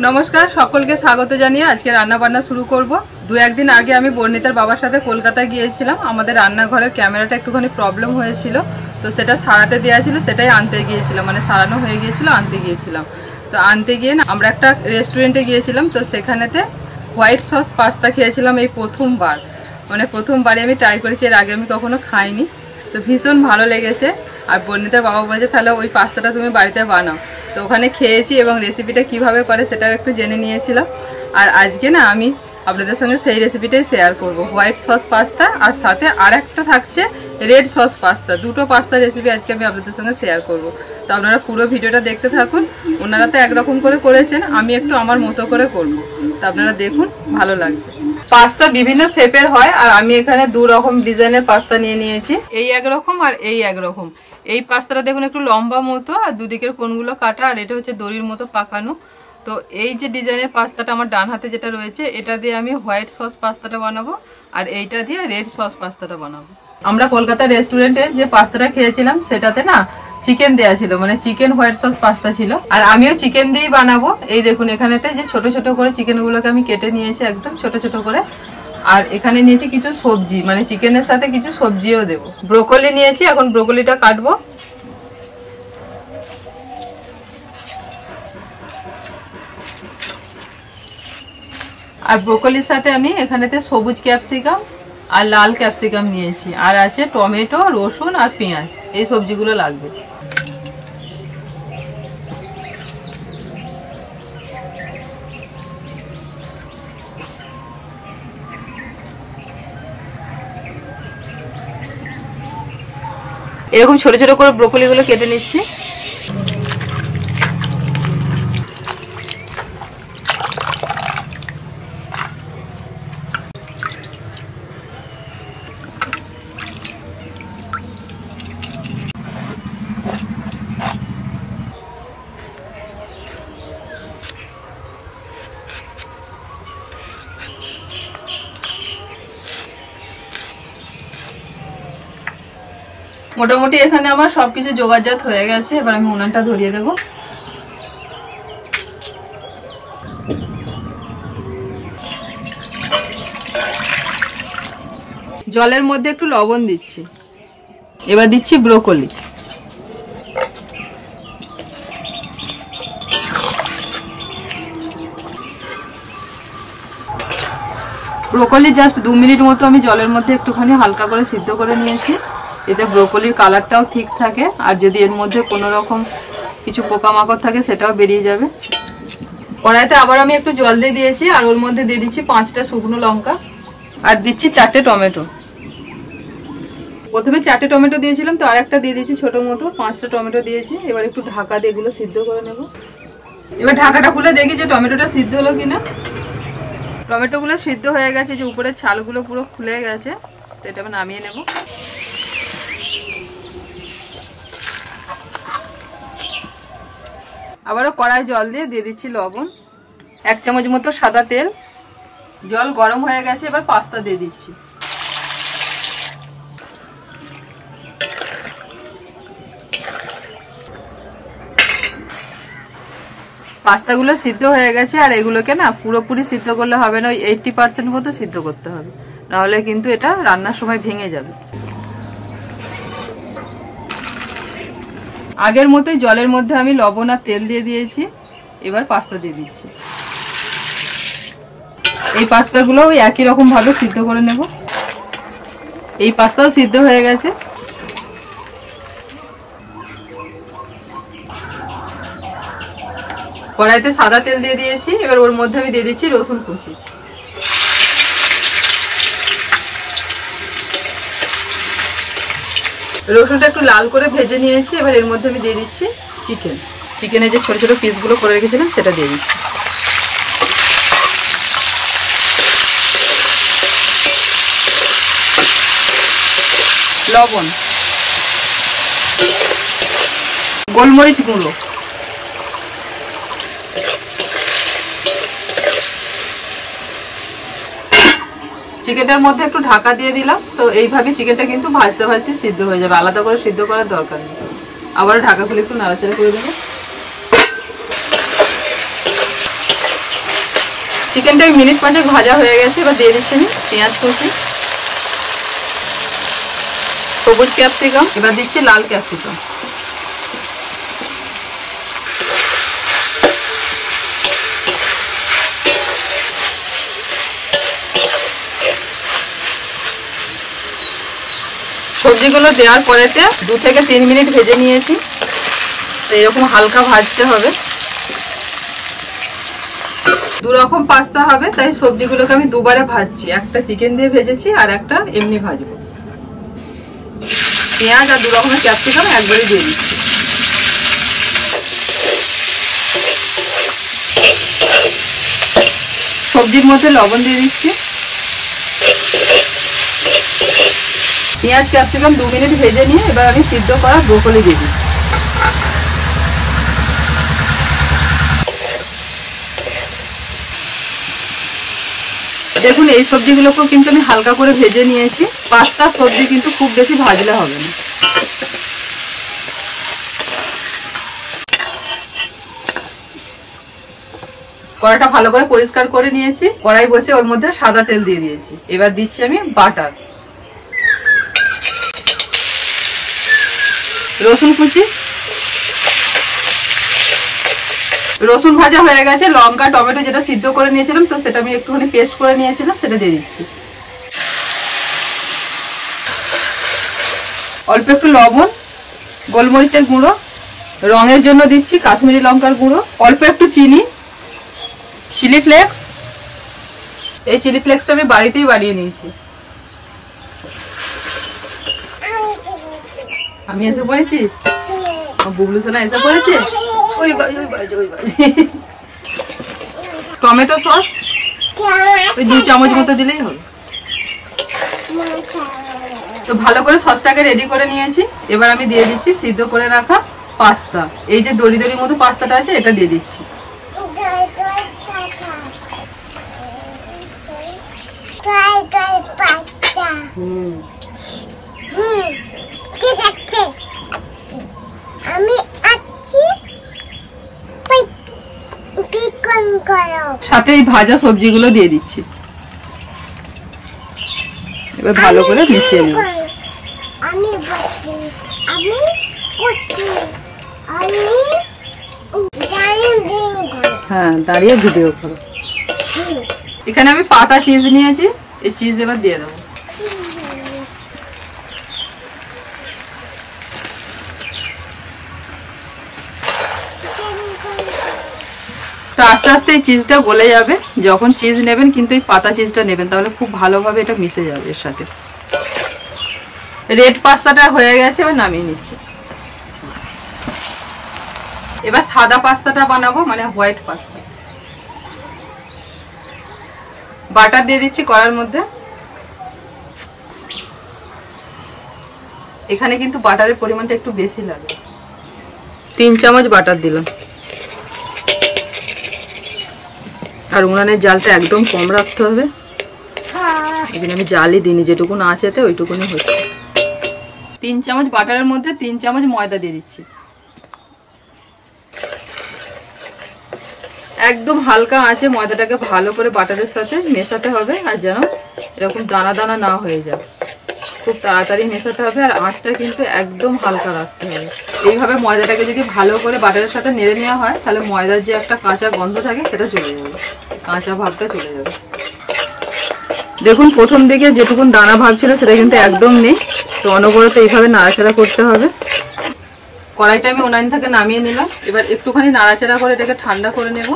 নমস্কার, সকলকে স্বাগত জানিয়ে আজকে রান্না বান্না শুরু করব। দু একদিন আগে আমি বর্ণিতার বাবার সাথে কলকাতা গিয়েছিলাম। আমাদের রান্নাঘরের ক্যামেরাটা একটুখানি প্রবলেম হয়েছিল, তো সেটা সারাতে দেওয়া ছিল, সেটাই আনতে গিয়েছিলাম, মানে সারানো হয়ে গিয়েছিল, আনতে গিয়েছিলাম। তো আনতে গিয়ে না আমরা একটা রেস্টুরেন্টে গিয়েছিলাম, তো সেখানেতে হোয়াইট সস পাস্তা খেয়েছিলাম এই প্রথমবার, মানে প্রথমবারই আমি ট্রাই করেছি, এর আগে আমি কখনো খাইনি। তো ভীষণ ভালো লেগেছে। আর বর্ণিতার বাবা বলছে তাহলে ওই পাস্তাটা তুমি বাড়িতে বানাও। তো ওখানে খেয়েছি এবং রেসিপিটা কিভাবে করে সেটাও একটু জেনে নিয়েছিলাম। আর আজকে না আমি আপনাদের সঙ্গে সেই রেসিপিটাই শেয়ার করব, হোয়াইট সস পাস্তা, আর সাথে আর একটা থাকছে রেড সস পাস্তা। দুটো পাস্তার রেসিপি আজকে আমি আপনাদের সঙ্গে শেয়ার করব। তো আপনারা পুরো ভিডিওটা দেখতে থাকুন। ওনারা তো একরকম করে করেছেন, আমি একটু আমার মতো করে করব, তো আপনারা দেখুন, ভালো লাগবে। পাস্তা বিভিন্ন শেপের হয়, আর আমি এখানে দু রকম ডিজাইনের পাস্তা নিয়ে নিয়েছি, এই একরকম আর এই একরকম। এই পাস্তাটা দেখুন একটু লম্বা মতো, আর দুদিকের কোণগুলো কাটা, আর এটা হচ্ছে দড়ির মতো পাকানো। তো এই যে ডিজাইনের পাস্তাটা আমার ডান হাতে যেটা রয়েছে, এটা দিয়ে আমি হোয়াইট সস পাস্তাটা বানাবো, আর এইটা দিয়ে রেড সস পাস্তাটা বানাবো। আমরা কলকাতার রেস্টুরেন্টে যে পাস্তাটা খেয়েছিলাম সেটাতে না চিকেন দেয়া ছিল, মানে চিকেন হোয়াইট সস পাস্তা ছিল, আর আমিও চিকেন দিয়েই বানাবো। এই দেখুন এখানেতে যে ছোট ছোট করে চিকেনগুলোকে আমি কেটে নিয়েছি, একদম ছোট ছোট করে। আর এখানে নিয়েছি কিছু সবজি, মানে চিকেনের সাথে কিছু সবজিও দেবো। ব্রোকলি নিয়েছি, এখন ব্রোকলিটা কাটবো। আর ব্রোকলির সাথে আমি এখানেতে সবুজ ক্যাপসিকাম আর লাল ক্যাপসিকাম নিয়েছি, আর আছে টমেটো, রসুন আর পেঁয়াজ, এই সবজিগুলো লাগবে। এরকম ছোট ছোট করে ব্রোকলিগুলো কেটে নিচ্ছি। মোটামুটি এখানে আমার সবকিছু জোগাড়জাত হয়ে গেছে, এবার আমি উনানটা ধরিয়ে দেব। জলের মধ্যে একটু লবণ দিচ্ছি, এবার দিচ্ছি ব্রোকলি। ব্রোকলি জাস্ট 2 মিনিট মতো আমি জলের মধ্যে একটুখানি হালকা করে সিদ্ধ করে নিয়েছি, এতে ব্রোকলির কালারটাও ঠিক থাকে, আর যদি এর মধ্যে কোনো রকম কিছু পোকামাকড় থাকে সেটাও বেরিয়ে যাবে। কড়াইতে আবার আমি একটু জল দিয়ে দিয়েছি, আর ওর মধ্যে দিয়ে দিচ্ছি 5টা শুকনো লঙ্কা, আর দিচ্ছি 4টে টমেটো। প্রথমে 4টে টমেটো দিয়েছিলাম, তো আর একটা দিয়ে দিয়েছি ছোট মতো, 5টা টমেটো দিয়েছি। এবার একটু ঢাকা দিয়ে এগুলো সিদ্ধ করে নেব। এবার ঢাকাটা খুলে দেখি যে টমেটোটা সিদ্ধ হলো কিনা। টমেটোগুলো সিদ্ধ হয়ে গেছে, যে উপরের ছালগুলো পুরো খুলে গেছে, তো এটা আমি নামিয়ে নেব। আবারও কড়াই জল দিয়ে দিচ্ছি লবণ, 1 চামচ মতো সাদা তেল। জল গরম হয়ে গেছে, এবার পাস্তা দিয়ে দিচ্ছি। পাস্তাগুলো সিদ্ধ হয়ে গেছে, আর এগুলোকে না পুরোপুরি সিদ্ধ করলে হবে না, ওই 80% মতো সিদ্ধ করতে হবে, নাহলে কিন্তু এটা রান্নার সময় ভেঙে যাবে। আগের মতোই জলের মধ্যে আমি লবণ আর তেল দিয়ে দিয়েছি, এবার পাস্তা দিয়ে দিচ্ছি। এই পাস্তাগুলো ওই একই রকম ভাবে সিদ্ধ করে নেব। এই পাস্তাও সিদ্ধ হয়ে গেছে। কড়াইতে সাদা তেল দিয়ে দিয়েছি, এবার ওর মধ্যে আমি দিয়ে দিচ্ছি রসুন কুচি। রসুনটা একটু লাল করে ভেজে নিয়েছি, এবার এর মধ্যে আমি দিয়ে দিচ্ছি চিকেনের যে ছোট ছোট পিসগুলো করে রেখেছিলাম সেটা দিয়ে দিচ্ছি। লবণ, গোলমরিচ গুঁড়ো, চিকেনটার মধ্যে একটু ঢাকা দিয়ে দিলাম। তো এইভাবে চিকেনটা কিন্তু ভাজতে ভাজতে সিদ্ধ হয়ে যাবে, আলাদা করে সিদ্ধ করার দরকার নেই। আবার ঢাকা খুলে একটু নাড়াচাড়া করে দেবো। চিকেনটা মিনিট 5 ভাজা হয়ে গেছে। এবার দিয়ে দিচ্ছি আমি পেঁয়াজ কুচি, সবুজ ক্যাপসিকাম, এবার দিচ্ছি লাল ক্যাপসিকাম। সবজিগুলো দেওয়ার পরেতে 2 থেকে 3 মিনিট ভেজে নিয়েছি। তো এরকম হালকা ভাজতে হবে। 2 রকম পাস্তা হবে, তাই সবজিগুলোকে আমি দুবারে ভাজছি। একটা চিকেন দিয়ে ভেজেছি আর একটা এমনি ভাজবো। পেঁয়াজ আর 2 রকমের ক্যাপসিকাম একবারে দিয়ে দিচ্ছি। সবজির মধ্যে লবণ দিয়ে দিচ্ছি। পেঁয়াজ ক্যাপসিকাম 2 মিনিট ভেজে নিয়ে এবার আমি সিদ্ধ করা ব্রোকলি দিয়ে দিচ্ছি। দেখুন এই সবজিগুলোকেও কিন্তু আমি হালকা করে ভেজে নিয়েছি। পাস্তা সবজি কিন্তু খুব বেশি ভাজলে হবে না। কড়াইটা ভালো করে পরিষ্কার করে নিয়েছি। কড়াই বসে ওর মধ্যে সাদা তেল দিয়ে দিয়েছি। এবার দিচ্ছি আমি বাটার, রসুন কুচি, রসুন ভাজা হয়ে গেছে। লঙ্কা টমেটো যেটা সিদ্ধ করে নিয়েছিলাম, তো সেটা আমি একটুখানি পেস্ট করে নিয়েছিলাম, সেটা দিয়ে দিচ্ছি। অল্প একটু লবণ, গোলমরিচের গুঁড়ো, রঙের জন্য দিচ্ছি কাশ্মীরি লঙ্কার গুঁড়ো, অল্প একটু চিনি, চিলি ফ্লেক্স। এই চিলি ফ্লেক্সটা আমি বাড়িতেই বানিয়ে নিয়েছি। আমি এসে পড়েছি, বুবলু সোনা এসে পড়েছে। টমেটো সস ওই 2 চামচ মতো দিলেই হবে। তো ভালো করে সসটাকে রেডি করে নিয়েছি। এবার আমি দিয়ে দিচ্ছি সিদ্ধ করে রাখা পাস্তা। এই যে দড়ি দড়ির মতো পাস্তাটা আছে, এটা দিয়ে দিচ্ছি। সাথে এই ভাজা সবজিগুলো দিয়ে দিচ্ছি। এবার ভালো করে মিশিয়ে নেব। হ্যাঁ, দাঁড়িয়ে ভিডিও করো। এখানে আমি পাতা চিজ নিয়েছি, এই চিজ এবার দিয়ে দেবো। তো আস্তে আস্তে এই চিজটা গলে যাবে। যখন চিজ নেবেন কিন্তু এই পাতা চিজটা নেবেন, তাহলে খুব ভালোভাবে এটা মিশে যাবে এর সাথে। রেড পাস্তাটা হয়ে গেছে, এবার নামিয়ে নিচ্ছি। এবার সাদা পাস্তাটা বানাবো, মানে হোয়াইট পাস্তা। বাটার দিয়ে দিচ্ছি কড়ার মধ্যে। এখানে কিন্তু বাটারের পরিমাণটা একটু বেশি লাগে। 3 চামচ বাটার দিলাম। আর উনানের জালটা একদম কম রাখতে হবে। এখানে আমি জালই দিইনি, যেটুকু আছে ওইটুকুনি হচ্ছে। 3 চামচ বাটারের মধ্যে 3 চামচ ময়দা দিয়ে দিচ্ছি। একদম হালকা আঁচে ময়দাটাকে ভালো করে বাটারের সাথে মেশাতে হবে, আর যেন এরকম দানা দানা না হয়ে যায়। খুব তাড়াতাড়ি মেশাতে হবে, আর আঁচটা কিন্তু একদম হালকা রাখতে হবে। এইভাবে ময়দাটাকে যদি ভালো করে বাটারের সাথে নেড়ে নেওয়া হয়, তাহলে ময়দার যে একটা কাঁচা গন্ধ থাকে সেটা চলে যাবে, কাঁচা ভাবটা চলে যাবে। দেখুন প্রথম দিকে যেটুকুন দানা ভাব ছিল সেটা কিন্তু একদম নেই। তো অনবরত এইভাবে নাড়াচাড়া করতে হবে। কড়াইটা আমি উনান থেকে নামিয়ে নিলাম। এবার একটুখানি নাড়াচাড়া করে এটাকে ঠান্ডা করে নেব।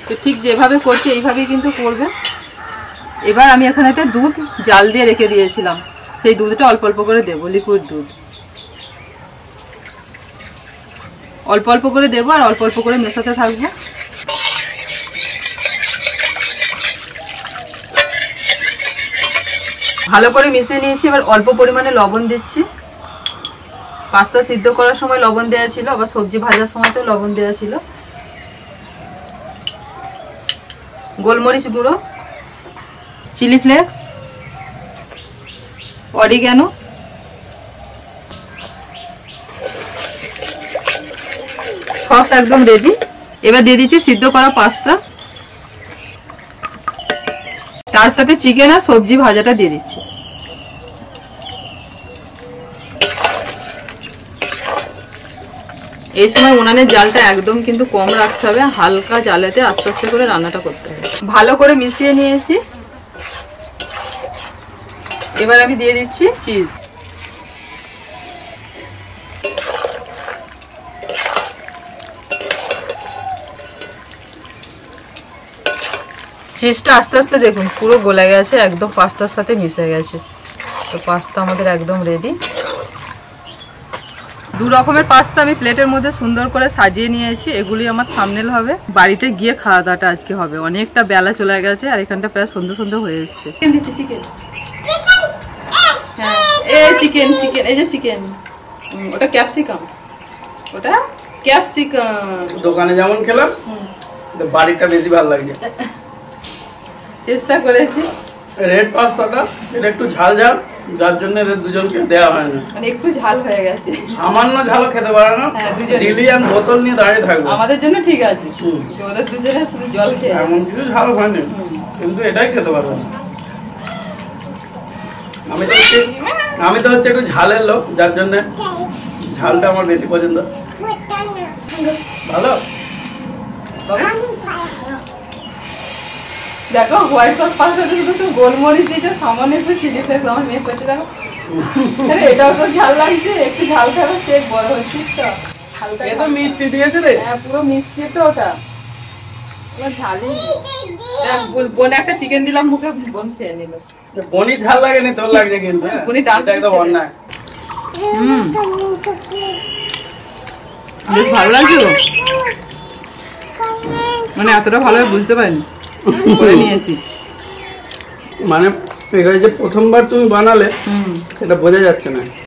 তো ঠিক যেভাবে করছি এইভাবেই কিন্তু করবে। এবার আমি এখানেতে দুধ জাল দিয়ে রেখে দিয়েছিলাম, সেই দুধটা অল্প অল্প করে দেবো। লিকুইড দুধ অল্প অল্প করে দেবো, আর অল্প অল্প করে মেশাতে থাকবো। ভালো করে মিশিয়ে নিয়েছি। এবার অল্প পরিমাণে লবণ দিচ্ছি। পাস্তা সিদ্ধ করার সময় লবণ দেওয়া ছিল, আবার সবজি ভাজার সময়তেও লবণ দেওয়া ছিল। গোলমরিচ গুঁড়ো, চিলি ফ্লেক্স, অরিগ্যানো, সস একদম রেডি। এবার দিয়ে দিচ্ছি সিদ্ধ করা পাস্তা। তার সাথে চিকেন আর সবজি ভাজাটা দিয়ে দিচ্ছি। এই সময় উনানের জালটা একদম কিন্তু কম রাখতে হবে, হালকা জালেতে আস্তে আস্তে করে রান্নাটা করতে হবে। ভালো করে মিশিয়ে নিয়েছি, এবার আমি দিয়ে দিচ্ছি চিজ। চিজটা আস্তে আস্তে দেখুন পুরো গলে গেছে, একদম পাস্তার সাথে মিশে গেছে। তো পাস্তা আমাদের একদম রেডি। দু রকমের পাস্তা আমি প্লেটের মধ্যে সুন্দর করে সাজিয়ে নিয়েছি, এগুলি আমার থাম্বনেল হবে। বাড়িতে গিয়ে খাওয়া দাওয়াটা আজকে হবে, অনেকটা বেলা চলে গেছে আর এখানটা প্রায় সন্ধ্যে সন্ধ্যে হয়ে এসছে। চিকেন দিচ্ছি, চিকেন। হ্যাঁ এই চিকেন, চিকেন এই যে চিকেন, ওটা ক্যাপসিকাম, ওটা ক্যাপসিকাম। দোকানে যেমন খেলাম বাড়িটা বেশি ভালো লাগছে। চেষ্টা করেছি। রেড পাস্তাটা এটা একটু ঝাল ঝাল, যার জন্য এদের দুজনকে দেওয়া হয় না, মানে একটু ঝাল হয়ে গেছে। সামান্য ঝালও খেতে পারে না, ডিলিয়ান বোতল নিয়ে দাঁড়িয়ে থাকবে। আমাদের জন্য ঠিক আছে, ওদের দুজনে শুধু জল খেয়ে এমন কিছু ঝাল হয়নি, কিন্তু এটাই খেতে পারবে না। আমি তো হচ্ছে একটু ঝালের লোক, যার জন্য ঝালটা আমার বেশি পছন্দ। ভালো দেখো হোয়াইট সস পাস্তা শুধু গোলমরিচ দিয়েছে, সামান্য একটু চিলি ফ্লেক্স। আমার মেয়ে করছে দেখো, আরে এটাও তো ঝাল লাগছে, একটু ঝাল খাবে সে বড় হচ্ছে তো হালকা। এটা মিষ্টি দিয়েছে রে। হ্যাঁ পুরো মিষ্টি তো ওটা, এবার ঝালই। বোন একটা চিকেন দিলাম মুখে, বোন খেয়ে নিল। বনি ঝাল লাগেনি, তোর লাগছে কিন্তু। বনি ডান্স একদম অন্যায়। বেশ ভালো লাগছে তো, মানে এতটা ভালোভাবে বুঝতে পারিনি, করে নিয়েছি। মানে এখানে যে প্রথমবার তুমি বানালে সেটা বোঝা যাচ্ছে না।